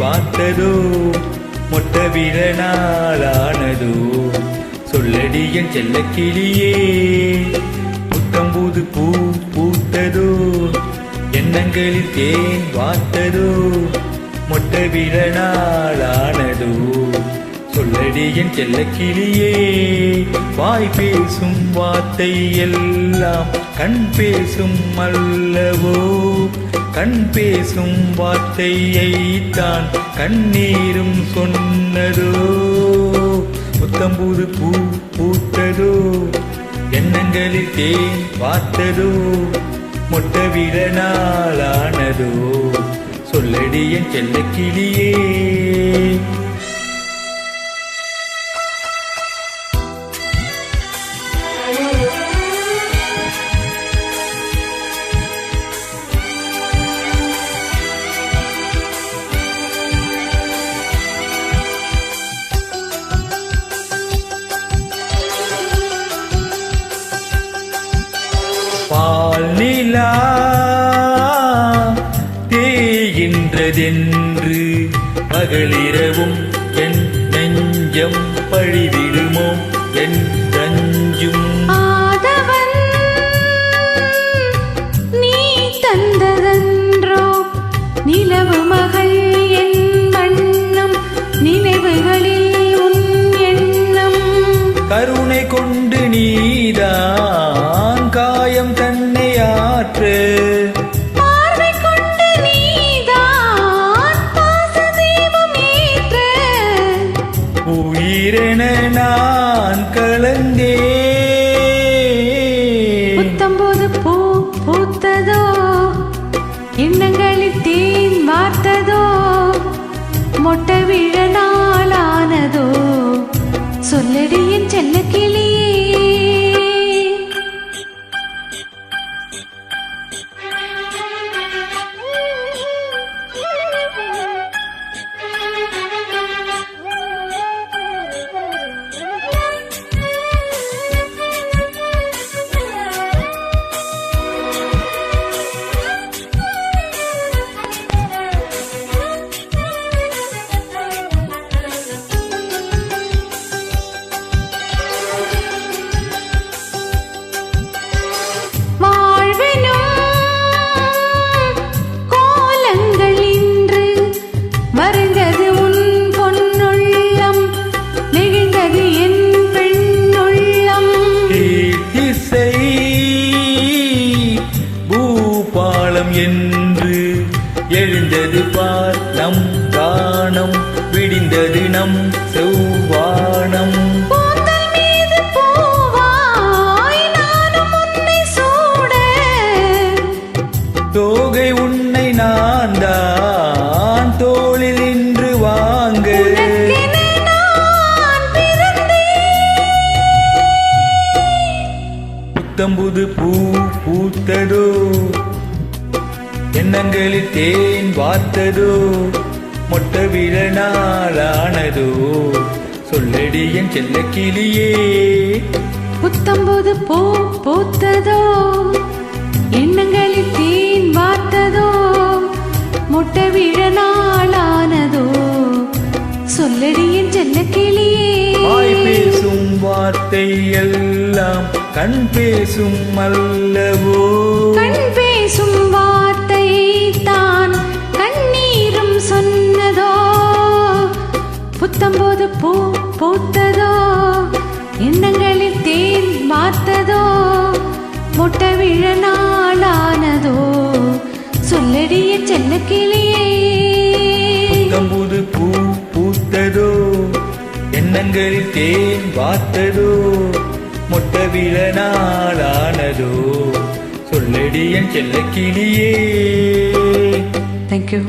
பார்த்ததோ மொட்ட விழநாளானதோ சொல்லடி என் செல்ல கிளியே புத்தம்புது பூ பூத்ததோ எண்ணங்களில் தேன் வார்த்ததோ மொட்ட விழநாளானதோ சொல்லடி என் செல்ல கிளியே வாய் பேசும் வார்த்தை எல்லாம் கண் பேசும் அல்லவோ கண் பேசும் வார்த்தையைத்தான் கண்ணீரும் சொன்னதோ புத்தம்புது பூ பூத்ததோ எண்ணங்களில் தேன் பார்த்ததோ மொட்ட விழநாளானதோ சொல்லடி என் செல்ல கிளியே பால் நிலா தேகின்றதென்று பகலிரவும் என் நெஞ்சம் பழிவிடுமோ என் தஞ்சும் ஆதவன் நீ தந்ததன்றோ நிலவு மகள் என் வண்ணம் நினைவுகளில் உன் எண்ணம் கருணை கொண்டு நீதான் காயம் தன்னை ஆற்று பார்வை கொண்டு நீதான் பாசதீபம் ஏற்ற உயிரென நான் கலந்தே புத்தம்போது பூ பூத்ததோ எண்ணங்களில் தேன் வார்த்ததோ மொட்ட விழநாளானதோ சொல்லடி என் செல்ல கிளியே பூபாலம் என்று எழுந்தது பார் நம் காணம் விடிந்தது நம் செவ்வானம் தோகை உன்னை நான் தான் தோளில் இன்று வாங்க புத்தம்புது பூ பூத்ததோ எண்ணங்களில் தேன் வார்த்ததோ மொட்ட விழநாளானதோ சொல்லடி என் செல்ல கிளியே புத்தம்போது பூ பூத்ததோ எண்ணங்களில் தேன் வார்த்ததோ மொட்ட விழநாளானதோ சொல்லடி என் செல்ல கிளியே வாய் பேசும் வார்த்தை எல்லாம் கண் பேசும் அல்லவோ கண் பேசும் வார்த்தை தான் கண்ணீரும் சொன்னதோ புத்தம்போது பூ பூத்ததோ எண்ணங்களில் தேன் வார்த்ததோ மொட்ட விழநாளானதோ சொல்லடி என் செல்ல கிளியே புத்தம்புது பூ பூத்ததோ எண்ணங்களில் தேன் வார்த்ததோ மொட்ட விழநாளானதோ சொல்லடி என் செல்ல கிளியே. Thank you.